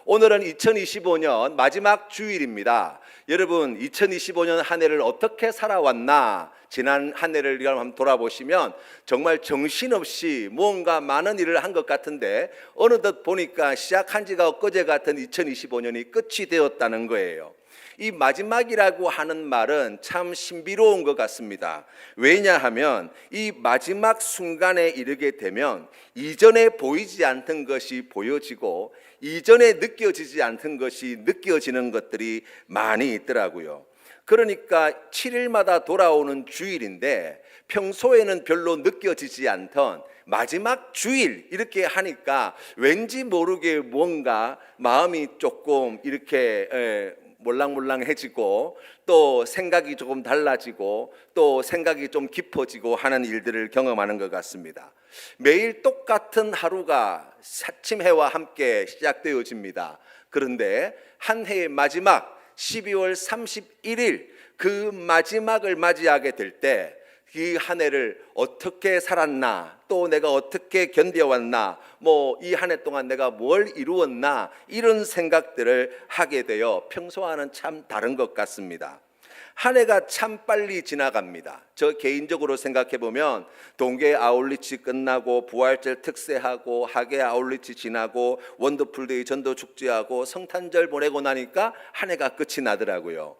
오늘은 2025년 마지막 주일입니다. 여러분, 2025년 한 해를 어떻게 살아왔나? 지난 한 해를 한번 돌아보시면 정말 정신없이 뭔가 많은 일을 한 것 같은데 어느덧 보니까 시작한 지가 엊그제 같은 2025년이 끝이 되었다는 거예요. 이 마지막이라고 하는 말은 참 신비로운 것 같습니다. 왜냐하면 이 마지막 순간에 이르게 되면 이전에 보이지 않던 것이 보여지고 이전에 느껴지지 않던 것이 느껴지는 것들이 많이 있더라고요. 그러니까 7일마다 돌아오는 주일인데 평소에는 별로 느껴지지 않던 마지막 주일 이렇게 하니까 왠지 모르게 뭔가 마음이 조금 이렇게 몰랑몰랑해지고 또 생각이 조금 달라지고 또 생각이 좀 깊어지고 하는 일들을 경험하는 것 같습니다. 매일 똑같은 하루가 아침 해와 함께 시작되어집니다. 그런데 한 해의 마지막 12월 31일 그 마지막을 맞이하게 될 때 이 한 해를 어떻게 살았나, 또 내가 어떻게 견뎌왔나, 이 한 해 동안 내가 뭘 이루었나, 이런 생각들을 하게 되어 평소와는 참 다른 것 같습니다. 한 해가 참 빨리 지나갑니다. 저 개인적으로 생각해 보면 동계 아울리치 끝나고 부활절 특세하고 하계 아울리치 지나고 원더풀데이 전도 축제하고 성탄절 보내고 나니까 한 해가 끝이 나더라고요.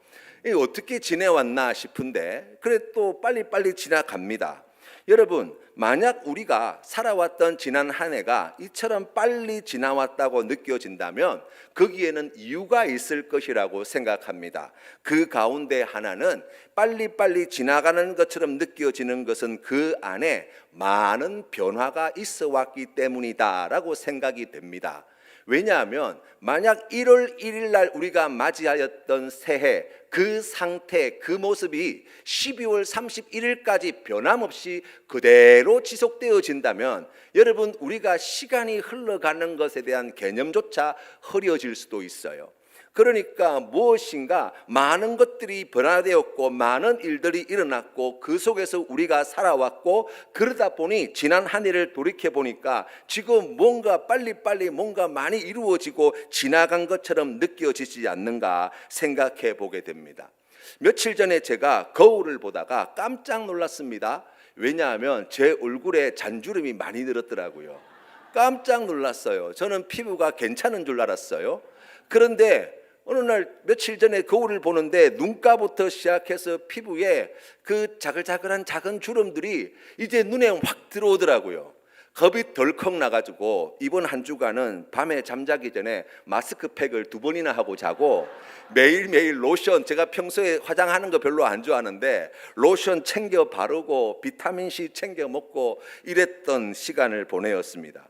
어떻게 지내왔나 싶은데 그래 또 빨리빨리 지나갑니다. 여러분, 만약 우리가 살아왔던 지난 한 해가 이처럼 빨리 지나왔다고 느껴진다면 거기에는 이유가 있을 것이라고 생각합니다. 그 가운데 하나는 빨리빨리 지나가는 것처럼 느껴지는 것은 그 안에 많은 변화가 있어 왔기 때문이다라고 생각이 됩니다. 왜냐하면 만약 1월 1일 날 우리가 맞이하였던 새해 그 상태, 그 모습이 12월 31일까지 변함없이 그대로 지속되어진다면 여러분, 우리가 시간이 흘러가는 것에 대한 개념조차 흐려질 수도 있어요. 그러니까 무엇인가 많은 것들이 변화되었고 많은 일들이 일어났고 그 속에서 우리가 살아왔고 그러다 보니 지난 한 해를 돌이켜 보니까 지금 뭔가 빨리빨리 뭔가 많이 이루어지고 지나간 것처럼 느껴지지 않는가 생각해 보게 됩니다. 며칠 전에 제가 거울을 보다가 깜짝 놀랐습니다. 왜냐하면 제 얼굴에 잔주름이 많이 늘었더라고요. 깜짝 놀랐어요. 저는 피부가 괜찮은 줄 알았어요. 그런데 어느 날 며칠 전에 거울을 보는데 눈가부터 시작해서 피부에 그 자글자글한 작은 주름들이 이제 눈에 확 들어오더라고요. 겁이 덜컥 나가지고 이번 한 주간은 밤에 잠자기 전에 마스크팩을 2번이나 하고 자고 매일매일 로션, 제가 평소에 화장하는 거 별로 안 좋아하는데 로션 챙겨 바르고 비타민C 챙겨 먹고 이랬던 시간을 보내었습니다.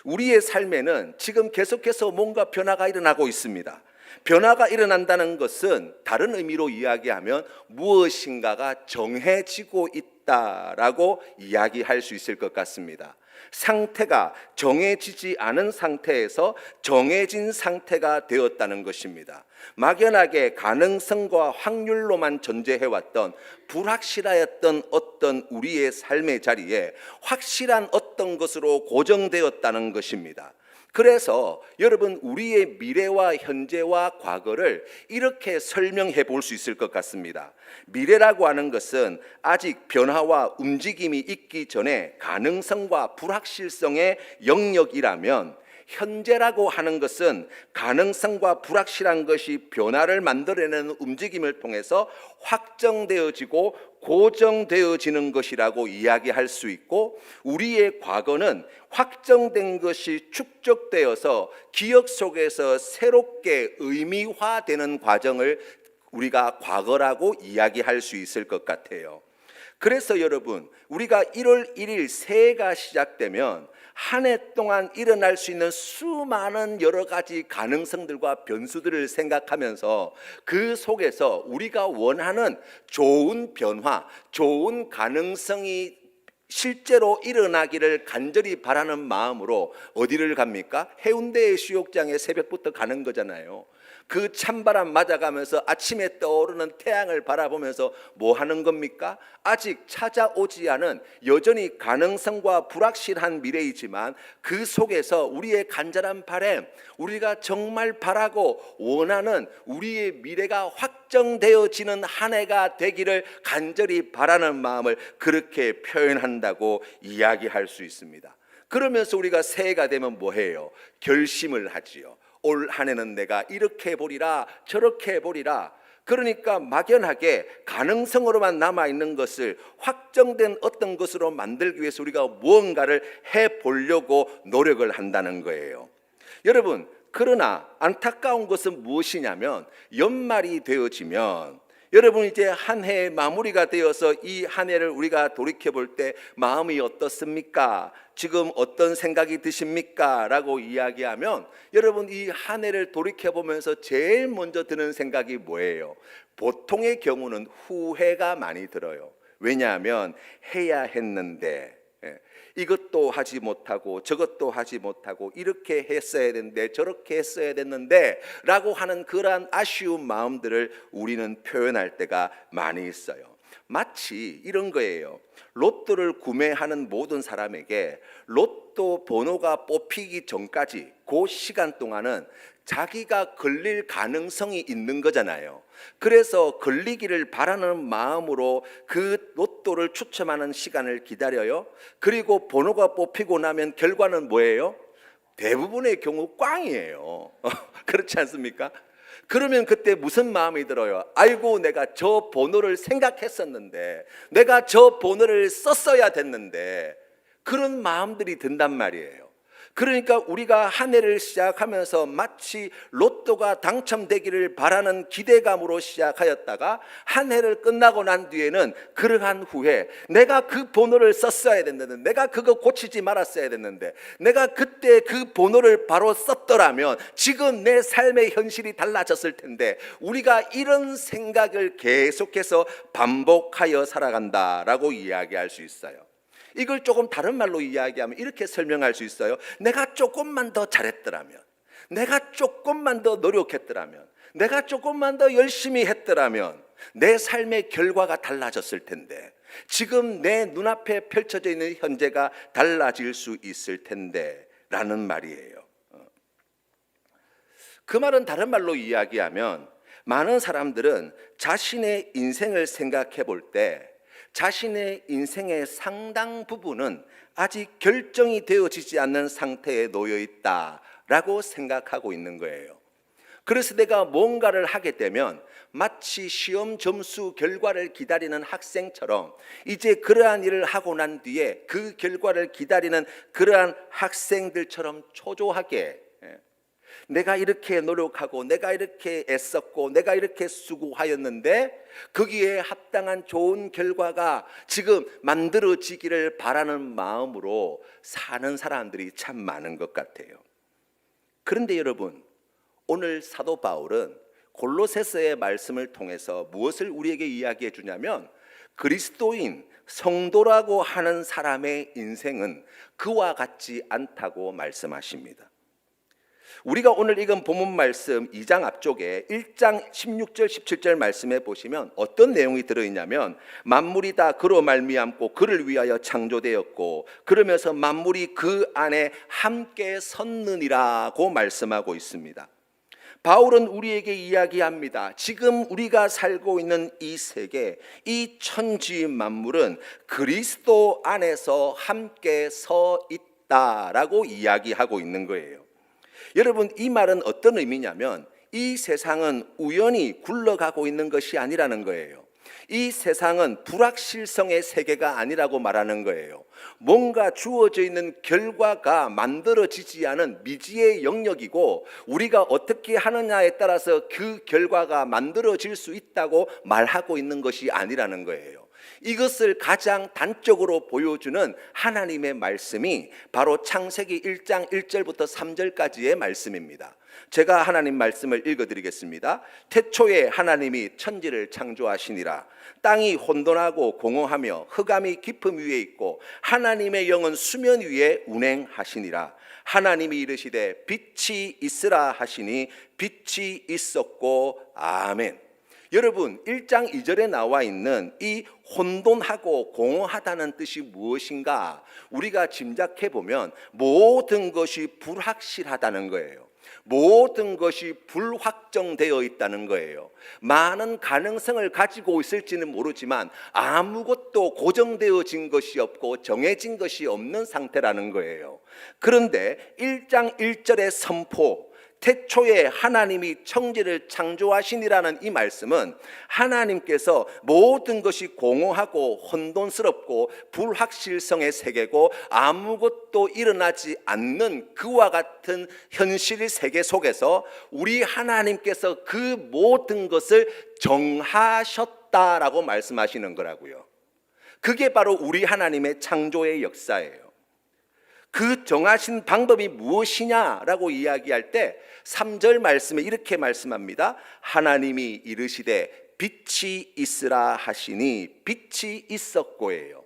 우리의 삶에는 지금 계속해서 뭔가 변화가 일어나고 있습니다. 변화가 일어난다는 것은 다른 의미로 이야기하면 무엇인가가 정해지고 있다라고 이야기할 수 있을 것 같습니다. 상태가 정해지지 않은 상태에서 정해진 상태가 되었다는 것입니다. 막연하게 가능성과 확률로만 존재해왔던 불확실하였던 어떤 우리의 삶의 자리에 확실한 어떤 것으로 고정되었다는 것입니다. 그래서 여러분, 우리의 미래와 현재와 과거를 이렇게 설명해 볼 수 있을 것 같습니다. 미래라고 하는 것은 아직 변화와 움직임이 있기 전에 가능성과 불확실성의 영역이라면 현재라고 하는 것은 가능성과 불확실한 것이 변화를 만들어내는 움직임을 통해서 확정되어지고 고정되어지는 것이라고 이야기할 수 있고, 우리의 과거는 확정된 것이 축적되어서 기억 속에서 새롭게 의미화되는 과정을 우리가 과거라고 이야기할 수 있을 것 같아요. 그래서 여러분, 우리가 1월 1일 새해가 시작되면 한 해 동안 일어날 수 있는 수많은 여러 가지 가능성들과 변수들을 생각하면서 그 속에서 우리가 원하는 좋은 변화, 좋은 가능성이 실제로 일어나기를 간절히 바라는 마음으로 어디를 갑니까? 해운대의 수욕장에 새벽부터 가는 거잖아요. 그 찬바람 맞아가면서 아침에 떠오르는 태양을 바라보면서 뭐 하는 겁니까? 아직 찾아오지 않은 여전히 가능성과 불확실한 미래이지만 그 속에서 우리의 간절한 바람, 우리가 정말 바라고 원하는 우리의 미래가 확정되어지는 한 해가 되기를 간절히 바라는 마음을 그렇게 표현한다고 이야기할 수 있습니다. 그러면서 우리가 새해가 되면 뭐 해요? 결심을 하지요. 올 한 해는 내가 이렇게 보리라 저렇게 보리라. 그러니까 막연하게 가능성으로만 남아있는 것을 확정된 어떤 것으로 만들기 위해서 우리가 무언가를 해보려고 노력을 한다는 거예요. 여러분, 그러나 안타까운 것은 무엇이냐면 연말이 되어지면 여러분 이제 한 해의 마무리가 되어서 이 한 해를 우리가 돌이켜볼 때 마음이 어떻습니까? 지금 어떤 생각이 드십니까? 라고 이야기하면 여러분 이 한 해를 돌이켜보면서 제일 먼저 드는 생각이 뭐예요? 보통의 경우는 후회가 많이 들어요. 왜냐하면 해야 했는데 이것도 하지 못하고 저것도 하지 못하고 이렇게 했어야 됐는데 저렇게 했어야 됐는데 라고 하는 그러한 아쉬운 마음들을 우리는 표현할 때가 많이 있어요. 마치 이런 거예요. 로또를 구매하는 모든 사람에게 로또 번호가 뽑히기 전까지 그 시간 동안은 자기가 걸릴 가능성이 있는 거잖아요. 그래서 걸리기를 바라는 마음으로 그 로또를 추첨하는 시간을 기다려요. 그리고 번호가 뽑히고 나면 결과는 뭐예요? 대부분의 경우 꽝이에요. 그렇지 않습니까? 그러면 그때 무슨 마음이 들어요? 아이고 내가 저 번호를 생각했었는데 내가 저 번호를 썼어야 됐는데 그런 마음들이 든단 말이에요. 그러니까 우리가 한 해를 시작하면서 마치 로또가 당첨되기를 바라는 기대감으로 시작하였다가 한 해를 끝나고 난 뒤에는 그러한 후에 내가 그 번호를 썼어야 됐는데 내가 그거 고치지 말았어야 됐는데 내가 그때 그 번호를 바로 썼더라면 지금 내 삶의 현실이 달라졌을 텐데 우리가 이런 생각을 계속해서 반복하여 살아간다라고 이야기할 수 있어요. 이걸 조금 다른 말로 이야기하면 이렇게 설명할 수 있어요. 내가 조금만 더 잘했더라면, 내가 조금만 더 노력했더라면, 내가 조금만 더 열심히 했더라면 내 삶의 결과가 달라졌을 텐데 지금 내 눈앞에 펼쳐져 있는 현재가 달라질 수 있을 텐데 라는 말이에요. 그 말은 다른 말로 이야기하면 많은 사람들은 자신의 인생을 생각해 볼 때 자신의 인생의 상당 부분은 아직 결정이 되어지지 않는 상태에 놓여 있다라고 생각하고 있는 거예요. 그래서 내가 뭔가를 하게 되면 마치 시험 점수 결과를 기다리는 학생처럼 이제 그러한 일을 하고 난 뒤에 그 결과를 기다리는 그러한 학생들처럼 초조하게 내가 이렇게 노력하고 내가 이렇게 애썼고 내가 이렇게 수고하였는데 거기에 합당한 좋은 결과가 지금 만들어지기를 바라는 마음으로 사는 사람들이 참 많은 것 같아요. 그런데 여러분, 오늘 사도 바울은 골로새서의 말씀을 통해서 무엇을 우리에게 이야기해 주냐면 그리스도인 성도라고 하는 사람의 인생은 그와 같지 않다고 말씀하십니다. 우리가 오늘 읽은 본문 말씀 2장 앞쪽에 1장 16절 17절 말씀에 보시면 어떤 내용이 들어있냐면 만물이 다 그로 말미암고 그를 위하여 창조되었고 그러면서 만물이 그 안에 함께 섰느니라고 말씀하고 있습니다. 바울은 우리에게 이야기합니다. 지금 우리가 살고 있는 이 세계, 이 천지 만물은 그리스도 안에서 함께 서 있다라고 이야기하고 있는 거예요. 여러분, 이 말은 어떤 의미냐면 이 세상은 우연히 굴러가고 있는 것이 아니라는 거예요. 이 세상은 불확실성의 세계가 아니라고 말하는 거예요. 뭔가 주어져 있는 결과가 만들어지지 않은 미지의 영역이고 우리가 어떻게 하느냐에 따라서 그 결과가 만들어질 수 있다고 말하고 있는 것이 아니라는 거예요. 이것을 가장 단적으로 보여주는 하나님의 말씀이 바로 창세기 1장 1절부터 3절까지의 말씀입니다. 제가 하나님 말씀을 읽어드리겠습니다. 태초에 하나님이 천지를 창조하시니라. 땅이 혼돈하고 공허하며 흑암이 깊음 위에 있고 하나님의 영은 수면 위에 운행하시니라. 하나님이 이르시되 빛이 있으라 하시니 빛이 있었고 아멘. 여러분 1장 2절에 나와 있는 이 혼돈하고 공허하다는 뜻이 무엇인가? 우리가 짐작해 보면 모든 것이 불확실하다는 거예요. 모든 것이 불확정되어 있다는 거예요. 많은 가능성을 가지고 있을지는 모르지만 아무것도 고정되어진 것이 없고 정해진 것이 없는 상태라는 거예요. 그런데 1장 1절의 선포, 태초에 하나님이 천지를 창조하시니라는 이 말씀은 하나님께서 모든 것이 공허하고 혼돈스럽고 불확실성의 세계고 아무것도 일어나지 않는 그와 같은 현실 세계 속에서 우리 하나님께서 그 모든 것을 정하셨다라고 말씀하시는 거라고요. 그게 바로 우리 하나님의 창조의 역사예요. 그 정하신 방법이 무엇이냐라고 이야기할 때 3절 말씀에 이렇게 말씀합니다. 하나님이 이르시되 빛이 있으라 하시니 빛이 있었고예요.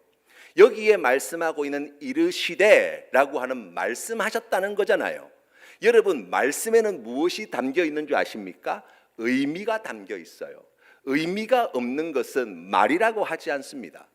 여기에 말씀하고 있는 이르시되라고 하는 말씀하셨다는 거잖아요. 여러분 말씀에는 무엇이 담겨 있는 줄 아십니까? 의미가 담겨 있어요. 의미가 없는 것은 말이라고 하지 않습니다.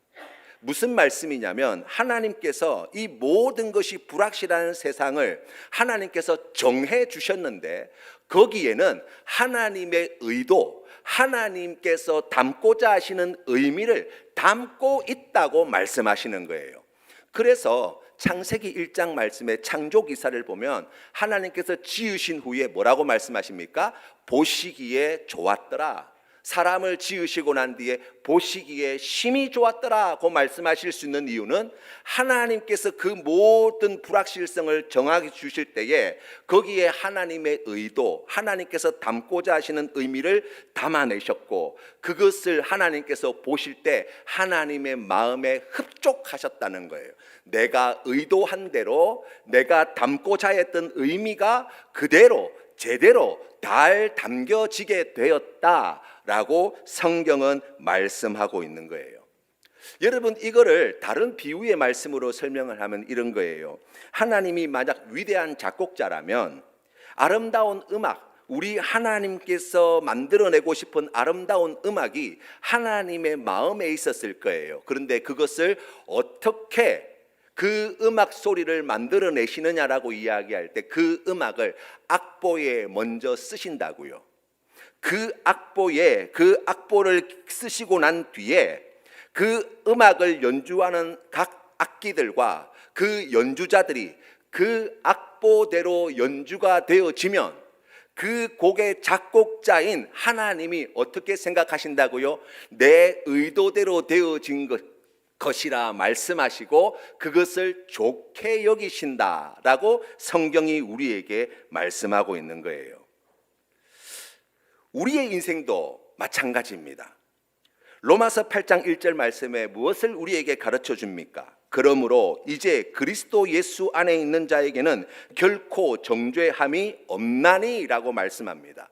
무슨 말씀이냐면 하나님께서 이 모든 것이 불확실한 세상을 하나님께서 정해 주셨는데 거기에는 하나님의 의도, 하나님께서 담고자 하시는 의미를 담고 있다고 말씀하시는 거예요. 그래서 창세기 1장 말씀의 창조 기사를 보면 하나님께서 지으신 후에 뭐라고 말씀하십니까? 보시기에 좋았더라. 사람을 지으시고 난 뒤에 보시기에 심히 좋았더라고 말씀하실 수 있는 이유는 하나님께서 그 모든 불확실성을 정하게 주실 때에 거기에 하나님의 의도, 하나님께서 담고자 하시는 의미를 담아내셨고 그것을 하나님께서 보실 때 하나님의 마음에 흡족하셨다는 거예요. 내가 의도한 대로 내가 담고자 했던 의미가 그대로 제대로 잘 담겨지게 되었다라고 성경은 말씀하고 있는 거예요. 여러분 이거를 다른 비유의 말씀으로 설명을 하면 이런 거예요. 하나님이 만약 위대한 작곡자라면 아름다운 음악, 우리 하나님께서 만들어내고 싶은 아름다운 음악이 하나님의 마음에 있었을 거예요. 그런데 그것을 어떻게 그 음악 소리를 만들어내시느냐라고 이야기할 때 그 음악을 악보에 먼저 쓰신다고요. 그 악보를 쓰시고 난 뒤에 그 음악을 연주하는 각 악기들과 그 연주자들이 그 악보대로 연주가 되어지면 그 곡의 작곡자인 하나님이 어떻게 생각하신다고요? 내 의도대로 되어진 것이라 말씀하시고 그것을 좋게 여기신다라고 성경이 우리에게 말씀하고 있는 거예요. 우리의 인생도 마찬가지입니다. 로마서 8장 1절 말씀에 무엇을 우리에게 가르쳐 줍니까? 그러므로 이제 그리스도 예수 안에 있는 자에게는 결코 정죄함이 없나니라고 말씀합니다.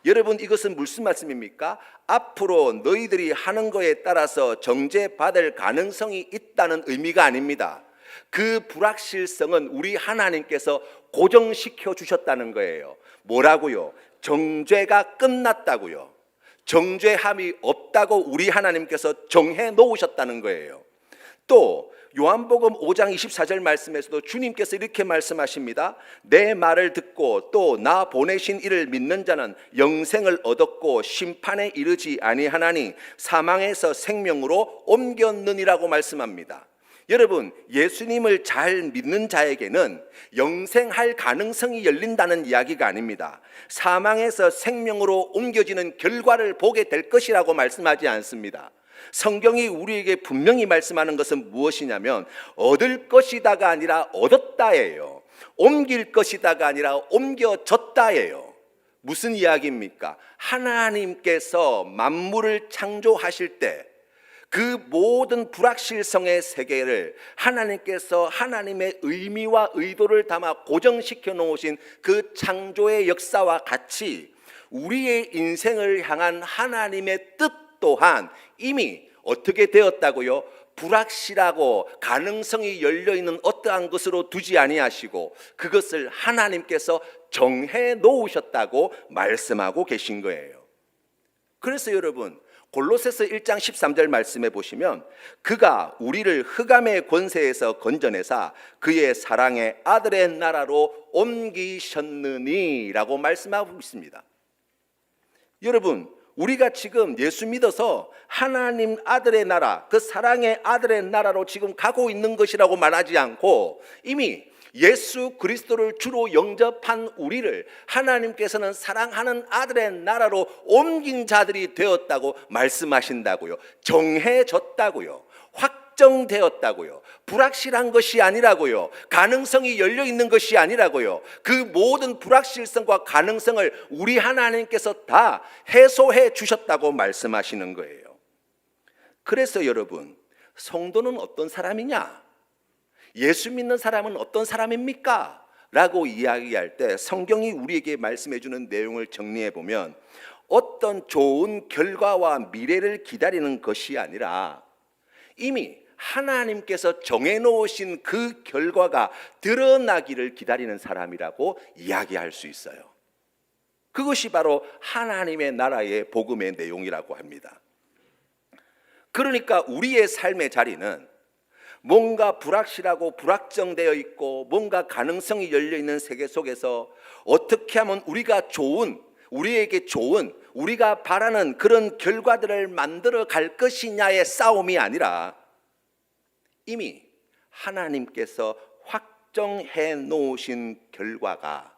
여러분 이것은 무슨 말씀입니까? 앞으로 너희들이 하는 거에 따라서 정죄받을 가능성이 있다는 의미가 아닙니다. 그 불확실성은 우리 하나님께서 고정시켜 주셨다는 거예요. 뭐라고요? 정죄가 끝났다고요. 정죄함이 없다고 우리 하나님께서 정해 놓으셨다는 거예요. 또 요한복음 5장 24절 말씀에서도 주님께서 이렇게 말씀하십니다. 내 말을 듣고 또 나 보내신 이를 믿는 자는 영생을 얻었고 심판에 이르지 아니하나니 사망에서 생명으로 옮겼느니라고 말씀합니다. 여러분 예수님을 잘 믿는 자에게는 영생할 가능성이 열린다는 이야기가 아닙니다. 사망에서 생명으로 옮겨지는 결과를 보게 될 것이라고 말씀하지 않습니다. 성경이 우리에게 분명히 말씀하는 것은 무엇이냐면 얻을 것이다가 아니라 얻었다예요. 옮길 것이다가 아니라 옮겨졌다예요. 무슨 이야기입니까? 하나님께서 만물을 창조하실 때 그 모든 불확실성의 세계를 하나님께서 하나님의 의미와 의도를 담아 고정시켜 놓으신 그 창조의 역사와 같이 우리의 인생을 향한 하나님의 뜻 또한 이미 어떻게 되었다고요? 불확실하고 가능성이 열려있는 어떠한 것으로 두지 아니하시고 그것을 하나님께서 정해 놓으셨다고 말씀하고 계신 거예요. 그래서 여러분, 골로새서 1장 13절 말씀해 보시면 그가 우리를 흑암의 권세에서 건져내사 그의 사랑의 아들의 나라로 옮기셨느니 라고 말씀하고 있습니다. 여러분, 우리가 지금 예수 믿어서 하나님 아들의 나라, 그 사랑의 아들의 나라로 지금 가고 있는 것이라고 말하지 않고 이미 예수 그리스도를 주로 영접한 우리를 하나님께서는 사랑하는 아들의 나라로 옮긴 자들이 되었다고 말씀하신다고요. 정해졌다고요. 확정되었다고요. 불확실한 것이 아니라고요. 가능성이 열려 있는 것이 아니라고요. 그 모든 불확실성과 가능성을 우리 하나님께서 다 해소해 주셨다고 말씀하시는 거예요. 그래서 여러분, 성도는 어떤 사람이냐? 예수 믿는 사람은 어떤 사람입니까? 라고 이야기할 때 성경이 우리에게 말씀해 주는 내용을 정리해 보면 어떤 좋은 결과와 미래를 기다리는 것이 아니라 이미 하나님께서 정해놓으신 그 결과가 드러나기를 기다리는 사람이라고 이야기할 수 있어요. 그것이 바로 하나님의 나라의 복음의 내용이라고 합니다. 그러니까 우리의 삶의 자리는 뭔가 불확실하고 불확정되어 있고 뭔가 가능성이 열려있는 세계 속에서 어떻게 하면 우리에게 좋은 우리가 바라는 그런 결과들을 만들어 갈 것이냐의 싸움이 아니라 이미 하나님께서 확정해 놓으신 결과가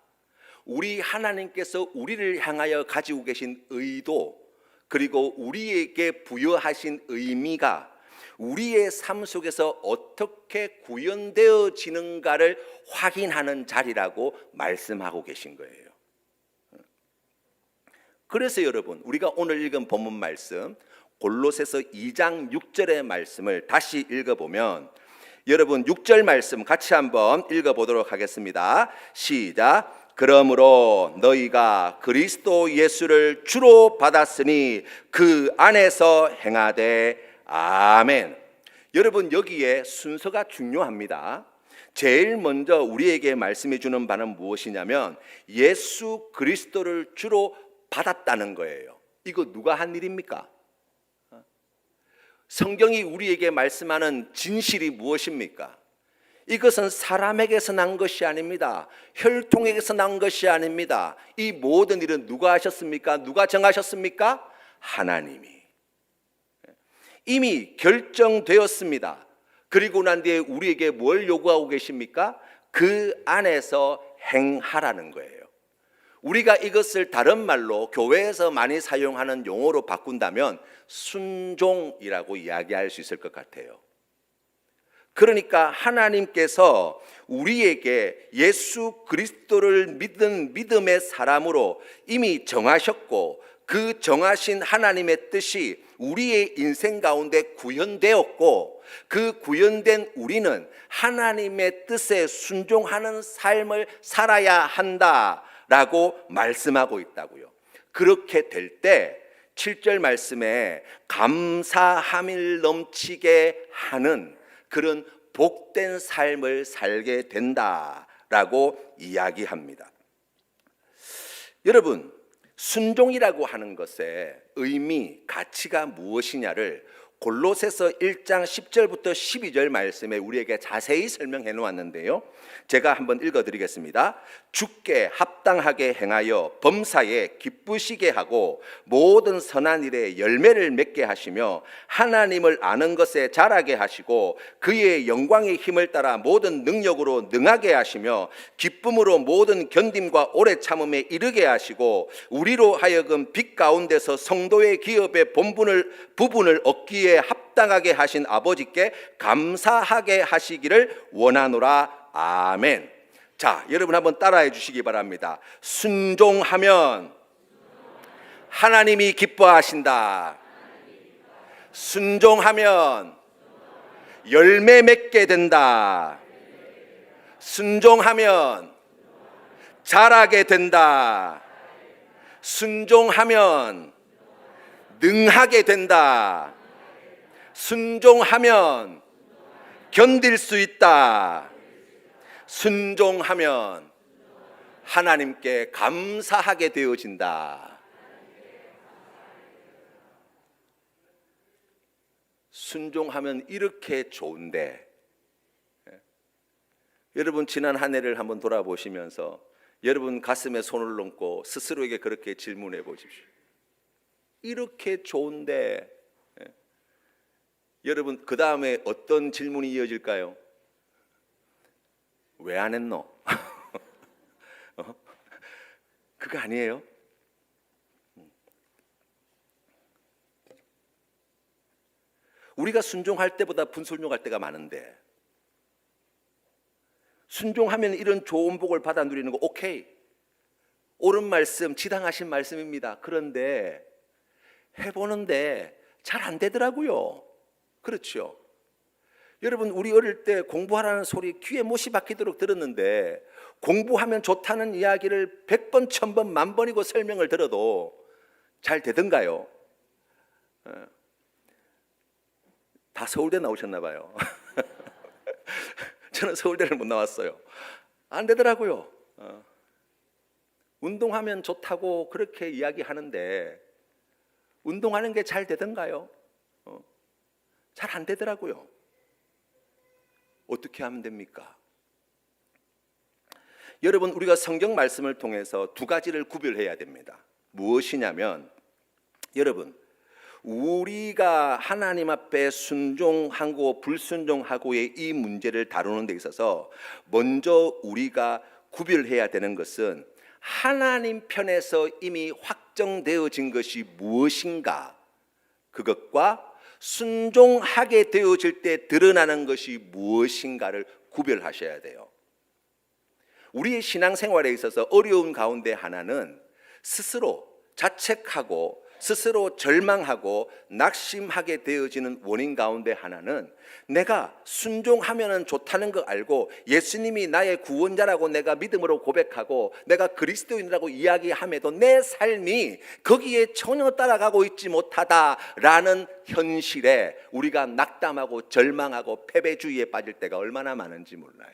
우리 하나님께서 우리를 향하여 가지고 계신 의도 그리고 우리에게 부여하신 의미가 우리의 삶 속에서 어떻게 구현되어지는가를 확인하는 자리라고 말씀하고 계신 거예요. 그래서 여러분, 우리가 오늘 읽은 본문 말씀 골로새서 2장 6절의 말씀을 다시 읽어보면 여러분 6절 말씀 같이 한번 읽어보도록 하겠습니다. 시작. 그러므로 너희가 그리스도 예수를 주로 받았으니 그 안에서 행하되 아멘. 여러분, 여기에 순서가 중요합니다. 제일 먼저 우리에게 말씀해 주는 바는 무엇이냐면 예수 그리스도를 주로 받았다는 거예요. 이거 누가 한 일입니까? 성경이 우리에게 말씀하는 진실이 무엇입니까? 이것은 사람에게서 난 것이 아닙니다. 혈통에게서 난 것이 아닙니다. 이 모든 일은 누가 하셨습니까? 누가 정하셨습니까? 하나님이. 이미 결정되었습니다. 그리고 난 뒤에 우리에게 뭘 요구하고 계십니까? 그 안에서 행하라는 거예요. 우리가 이것을 다른 말로 교회에서 많이 사용하는 용어로 바꾼다면 순종이라고 이야기할 수 있을 것 같아요. 그러니까 하나님께서 우리에게 예수 그리스도를 믿은 믿음의 사람으로 이미 정하셨고 그 정하신 하나님의 뜻이 우리의 인생 가운데 구현되었고 그 구현된 우리는 하나님의 뜻에 순종하는 삶을 살아야 한다라고 말씀하고 있다고요. 그렇게 될 때 7절 말씀에 감사함을 넘치게 하는 그런 복된 삶을 살게 된다라고 이야기합니다. 여러분, 순종이라고 하는 것의 의미, 가치가 무엇이냐를 골로새서 1장 10절부터 12절 말씀에 우리에게 자세히 설명해 놓았는데요. 제가 한번 읽어드리겠습니다. 주께 합당하게 행하여 범사에 기쁘시게 하고 모든 선한 일에 열매를 맺게 하시며 하나님을 아는 것에 자라게 하시고 그의 영광의 힘을 따라 모든 능력으로 능하게 하시며 기쁨으로 모든 견딤과 오래 참음에 이르게 하시고 우리로 하여금 빛 가운데서 성도의 기업의 부분을 얻기에 합당하게 하신 아버지께 감사하게 하시기를 원하노라. 아멘. 자, 여러분 한번 따라해 주시기 바랍니다. 순종하면 하나님이 기뻐하신다. 순종하면 열매 맺게 된다. 순종하면 자라게 된다. 순종하면 능하게 된다. 순종하면 견딜 수 있다. 순종하면 하나님께 감사하게 되어진다. 순종하면 이렇게 좋은데, 여러분 지난 한 해를 한번 돌아보시면서 여러분 가슴에 손을 얹고 스스로에게 그렇게 질문해 보십시오. 이렇게 좋은데, 여러분 그 다음에 어떤 질문이 이어질까요? 왜 안 했노? 그거 아니에요? 우리가 순종할 때보다 분순종할 때가 많은데, 순종하면 이런 좋은 복을 받아 누리는 거 오케이, 옳은 말씀, 지당하신 말씀입니다. 그런데 해보는데 잘 안 되더라고요. 그렇죠? 여러분 우리 어릴 때 공부하라는 소리 귀에 못이 박히도록 들었는데, 공부하면 좋다는 이야기를 100번, 1000번, 만번이고 설명을 들어도 잘 되던가요? 다 서울대 나오셨나 봐요. 저는 서울대를 못 나왔어요. 안 되더라고요. 운동하면 좋다고 그렇게 이야기하는데 운동하는 게 잘 되던가요? 잘 안 되더라고요. 어떻게 하면 됩니까? 여러분 우리가 성경 말씀을 통해서 두 가지를 구별해야 됩니다. 무엇이냐면, 여러분 우리가 하나님 앞에 순종하고 불순종하고의 이 문제를 다루는 데 있어서 먼저 우리가 구별해야 되는 것은 하나님 편에서 이미 확정되어진 것이 무엇인가, 그것과 순종하게 되어질 때 드러나는 것이 무엇인가를 구별하셔야 돼요. 우리의 신앙생활에 있어서 어려운 가운데 하나는 스스로 자책하고 스스로 절망하고 낙심하게 되어지는 원인 가운데 하나는, 내가 순종하면 좋다는 거 알고 예수님이 나의 구원자라고 내가 믿음으로 고백하고 내가 그리스도인이라고 이야기함에도 내 삶이 거기에 전혀 따라가고 있지 못하다라는 현실에 우리가 낙담하고 절망하고 패배주의에 빠질 때가 얼마나 많은지 몰라요.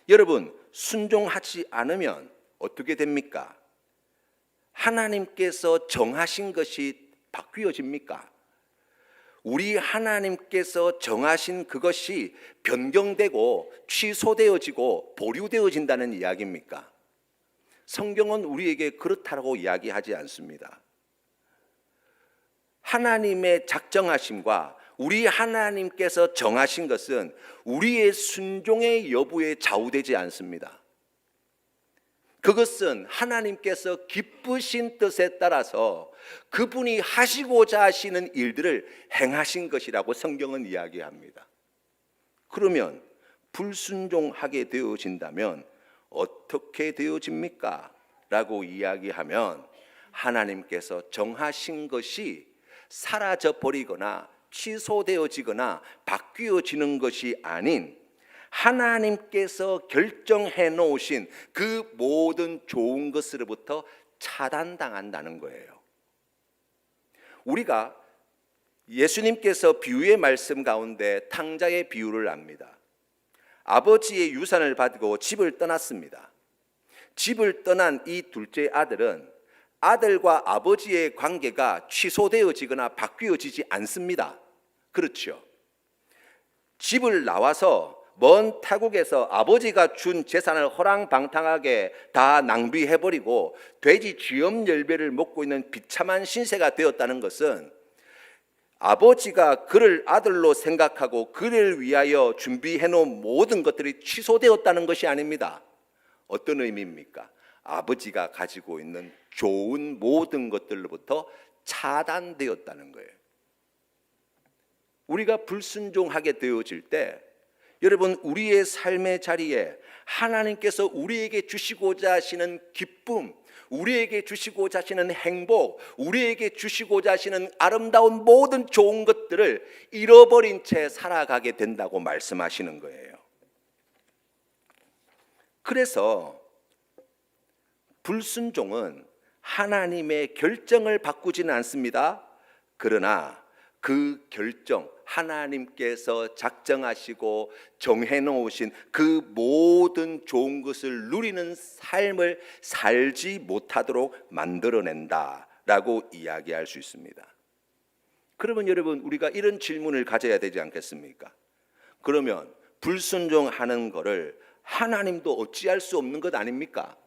여러분 순종하지 않으면 어떻게 됩니까? 하나님께서 정하신 것이 바뀌어집니까? 우리 하나님께서 정하신 그것이 변경되고 취소되어지고 보류되어진다는 이야기입니까? 성경은 우리에게 그렇다고 이야기하지 않습니다. 하나님의 작정하심과 우리 하나님께서 정하신 것은 우리의 순종의 여부에 좌우되지 않습니다. 그것은 하나님께서 기쁘신 뜻에 따라서 그분이 하시고자 하시는 일들을 행하신 것이라고 성경은 이야기합니다. 그러면 불순종하게 되어진다면 어떻게 되어집니까? 라고 이야기하면 하나님께서 정하신 것이 사라져 버리거나 취소되어지거나 바뀌어지는 것이 아닌 하나님께서 결정해 놓으신 그 모든 좋은 것으로부터 차단당한다는 거예요. 우리가 예수님께서 비유의 말씀 가운데 탕자의 비유를 압니다. 아버지의 유산을 받고 집을 떠났습니다. 집을 떠난 이 둘째 아들은 아들과 아버지의 관계가 취소되어지거나 바뀌어지지 않습니다. 그렇죠? 집을 나와서 먼 타국에서 아버지가 준 재산을 호랑방탕하게 다 낭비해버리고 돼지 쥐염 열매를 먹고 있는 비참한 신세가 되었다는 것은 아버지가 그를 아들로 생각하고 그를 위하여 준비해놓은 모든 것들이 취소되었다는 것이 아닙니다. 어떤 의미입니까? 아버지가 가지고 있는 좋은 모든 것들로부터 차단되었다는 거예요. 우리가 불순종하게 되어질 때 여러분, 우리의 삶의 자리에 하나님께서 우리에게 주시고자 하시는 기쁨, 우리에게 주시고자 하시는 행복, 우리에게 주시고자 하시는 아름다운 모든 좋은 것들을 잃어버린 채 살아가게 된다고 말씀하시는 거예요. 그래서 불순종은 하나님의 결정을 바꾸지는 않습니다. 그러나 그 결정, 하나님께서 작정하시고 정해놓으신 그 모든 좋은 것을 누리는 삶을 살지 못하도록 만들어낸다라고 이야기할 수 있습니다. 그러면 여러분, 우리가 이런 질문을 가져야 되지 않겠습니까? 그러면 불순종하는 것을 하나님도 어찌할 수 없는 것 아닙니까?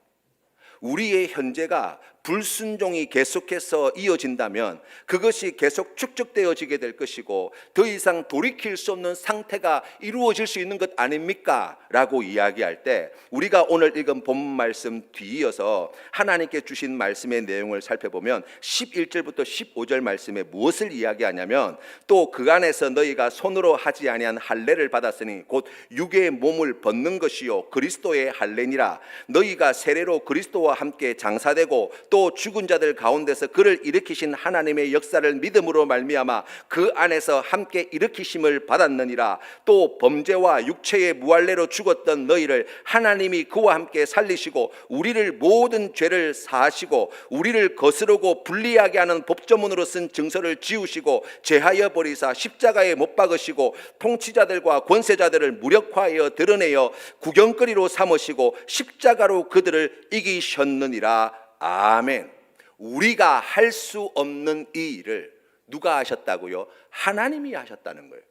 우리의 현재가 불순종이 계속해서 이어진다면 그것이 계속 축적되어지게 될 것이고 더 이상 돌이킬 수 없는 상태가 이루어질 수 있는 것 아닙니까? 라고 이야기할 때 우리가 오늘 읽은 본 말씀 뒤이어서 하나님께 주신 말씀의 내용을 살펴보면 11절부터 15절 말씀에 무엇을 이야기하냐면 또 그 안에서 너희가 손으로 하지 아니한 할례를 받았으니 곧 육의 몸을 벗는 것이요 그리스도의 할례니라. 너희가 세례로 그리스도와 함께 장사되고 또 죽은 자들 가운데서 그를 일으키신 하나님의 역사를 믿음으로 말미암아 그 안에서 함께 일으키심을 받았느니라. 또 범죄와 육체의 무할례로 죽었던 너희를 하나님이 그와 함께 살리시고 우리를 모든 죄를 사하시고 우리를 거스르고 불리하게 하는 법조문으로 쓴 증서를 지우시고 제하여 버리사 십자가에 못 박으시고 통치자들과 권세자들을 무력화하여 드러내어 구경거리로 삼으시고 십자가로 그들을 이기셨느니라. 아멘. 우리가 할 수 없는 이 일을 누가 하셨다고요? 하나님이 하셨다는 거예요.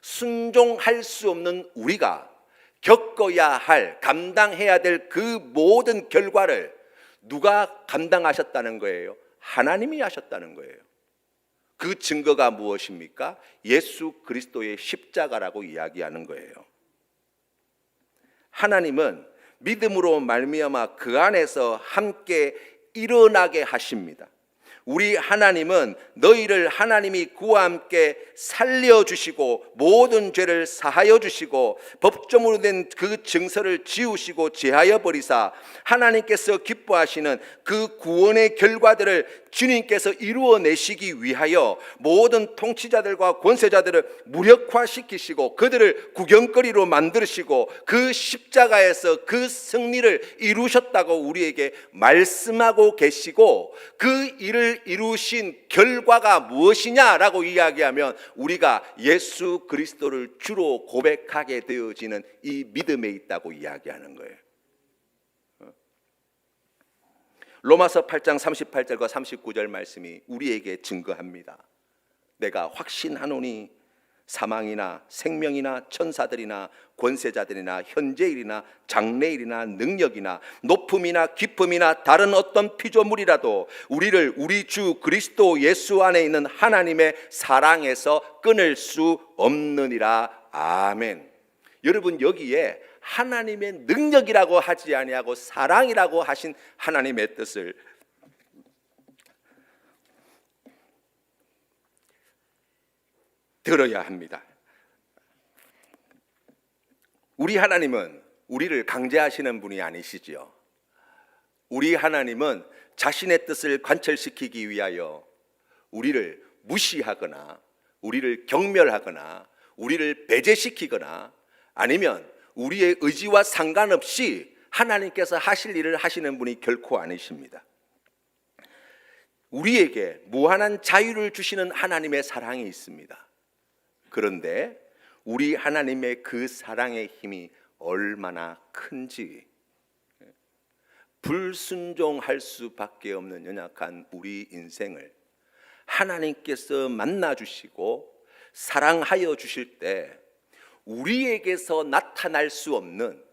순종할 수 없는 우리가 겪어야 할, 감당해야 될 그 모든 결과를 누가 감당하셨다는 거예요? 하나님이 하셨다는 거예요. 그 증거가 무엇입니까? 예수 그리스도의 십자가라고 이야기하는 거예요. 하나님은 믿음으로 말미암아 그 안에서 함께 일어나게 하십니다. 우리 하나님은 너희를 하나님이 그와 함께 살려주시고 모든 죄를 사하여 주시고 법조문으로 된 그 증서를 지우시고 제하여 버리사 하나님께서 기뻐하시는 그 구원의 결과들을 주님께서 이루어내시기 위하여 모든 통치자들과 권세자들을 무력화시키시고 그들을 구경거리로 만드시고 그 십자가에서 그 승리를 이루셨다고 우리에게 말씀하고 계시고 그 일을 이루신 결과가 무엇이냐라고 이야기하면 우리가 예수 그리스도를 주로 고백하게 되어지는 이 믿음에 있다고 이야기하는 거예요. 로마서 8장 38절과 39절 말씀이 우리에게 증거합니다. 내가 확신하노니 사망이나 생명이나 천사들이나 권세자들이나 현재일이나 장래일이나 능력이나 높음이나 깊음이나 다른 어떤 피조물이라도 우리를 우리 주 그리스도 예수 안에 있는 하나님의 사랑에서 끊을 수 없느니라. 아멘. 여러분, 여기에 하나님의 능력이라고 하지 아니하고 사랑이라고 하신 하나님의 뜻을 들어야 합니다. 우리 하나님은 우리를 강제하시는 분이 아니시지요. 우리 하나님은 자신의 뜻을 관철시키기 위하여 우리를 무시하거나 우리를 경멸하거나 우리를 배제시키거나 아니면 우리의 의지와 상관없이 하나님께서 하실 일을 하시는 분이 결코 아니십니다. 우리에게 무한한 자유를 주시는 하나님의 사랑이 있습니다. 그런데 우리 하나님의 그 사랑의 힘이 얼마나 큰지, 불순종할 수밖에 없는 연약한 우리 인생을 하나님께서 만나주시고 사랑하여 주실 때 우리에게서 나타날 수 없는,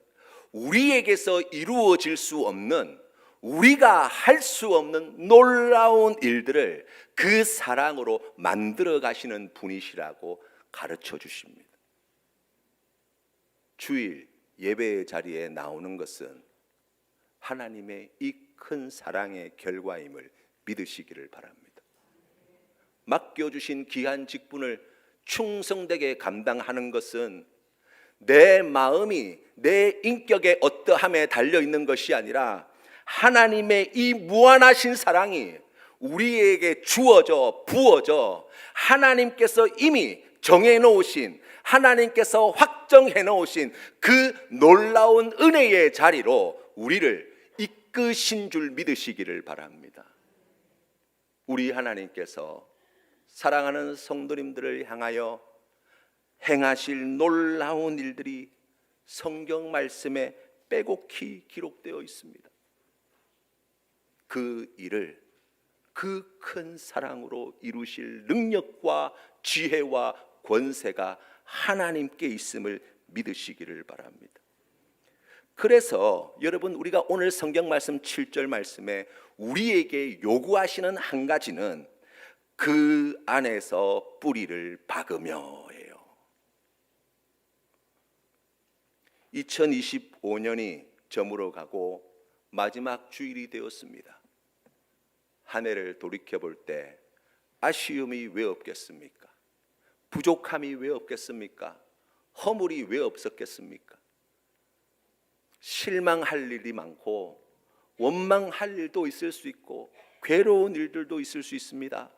우리에게서 이루어질 수 없는, 우리가 할 수 없는 놀라운 일들을 그 사랑으로 만들어 가시는 분이시라고 가르쳐 주십니다. 주일 예배의 자리에 나오는 것은 하나님의 이 큰 사랑의 결과임을 믿으시기를 바랍니다. 맡겨주신 귀한 직분을 충성되게 감당하는 것은 내 마음이 내 인격의 어떠함에 달려 있는 것이 아니라 하나님의 이 무한하신 사랑이 우리에게 주어져 부어져 하나님께서 이미 정해놓으신, 하나님께서 확정해놓으신 그 놀라운 은혜의 자리로 우리를 이끄신 줄 믿으시기를 바랍니다. 우리 하나님께서 사랑하는 성도님들을 향하여 행하실 놀라운 일들이 성경 말씀에 빼곡히 기록되어 있습니다. 그 일을 그 큰 사랑으로 이루실 능력과 지혜와 권세가 하나님께 있음을 믿으시기를 바랍니다. 그래서 여러분, 우리가 오늘 성경 말씀 7절 말씀에 우리에게 요구하시는 한 가지는 그 안에서 뿌리를 박으며예요. 2025년이 저물어 가고 마지막 주일이 되었습니다. 한 해를 돌이켜볼 때 아쉬움이 왜 없겠습니까? 부족함이 왜 없겠습니까? 허물이 왜 없었겠습니까? 실망할 일이 많고 원망할 일도 있을 수 있고 괴로운 일들도 있을 수 있습니다.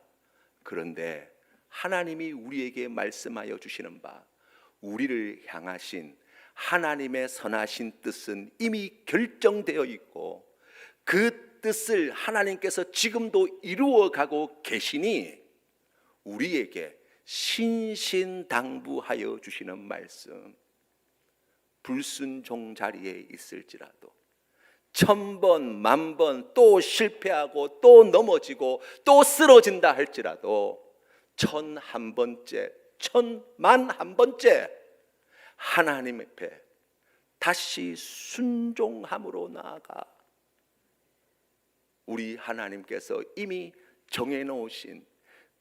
그런데 하나님이 우리에게 말씀하여 주시는 바, 우리를 향하신 하나님의 선하신 뜻은 이미 결정되어 있고 그 뜻을 하나님께서 지금도 이루어가고 계시니 우리에게 신신당부하여 주시는 말씀, 불순종 자리에 있을지라도 1000번, 10,000번 또 실패하고 또 넘어지고 또 쓰러진다 할지라도 1001번째, 10,001번째 하나님 앞에 다시 순종함으로 나아가 우리 하나님께서 이미 정해놓으신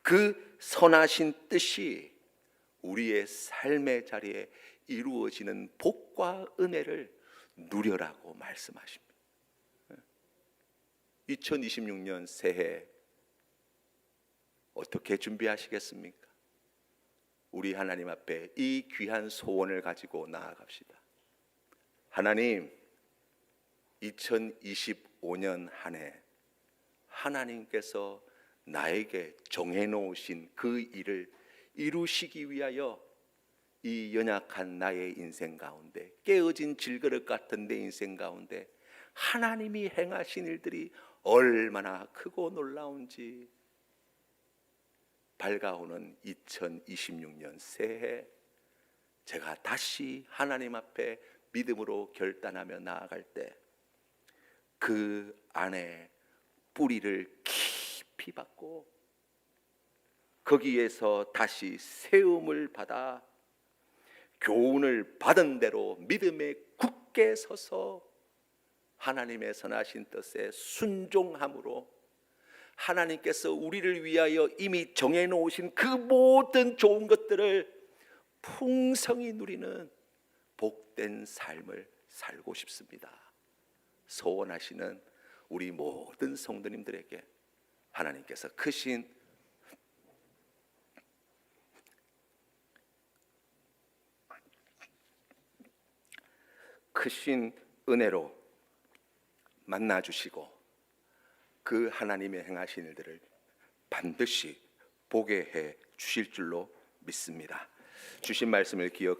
그 선하신 뜻이 우리의 삶의 자리에 이루어지는 복과 은혜를 누려라고 말씀하십니다. 2026년 새해 어떻게 준비하시겠습니까? 우리 하나님 앞에 이 귀한 소원을 가지고 나아갑시다. 하나님, 2025년 한 해 하나님께서 나에게 정해놓으신 그 일을 이루시기 위하여 이 연약한 나의 인생 가운데, 깨어진 질그릇 같은 내 인생 가운데 하나님이 행하신 일들이 얼마나 크고 놀라운지 밝아오는 2026년 새해 제가 다시 하나님 앞에 믿음으로 결단하며 나아갈 때 그 안에 뿌리를 깊이 받고 거기에서 다시 세움을 받아 교훈을 받은 대로 믿음에 굳게 서서 하나님의 선하신 뜻에 순종함으로 하나님께서 우리를 위하여 이미 정해놓으신 그 모든 좋은 것들을 풍성히 누리는 복된 삶을 살고 싶습니다. 소원하시는 우리 모든 성도님들에게 하나님께서 크신 은혜로 만나주시고 그 하나님의 행하신 일들을 반드시 보게 해 주실 줄로 믿습니다. 주신 말씀을 기억하시고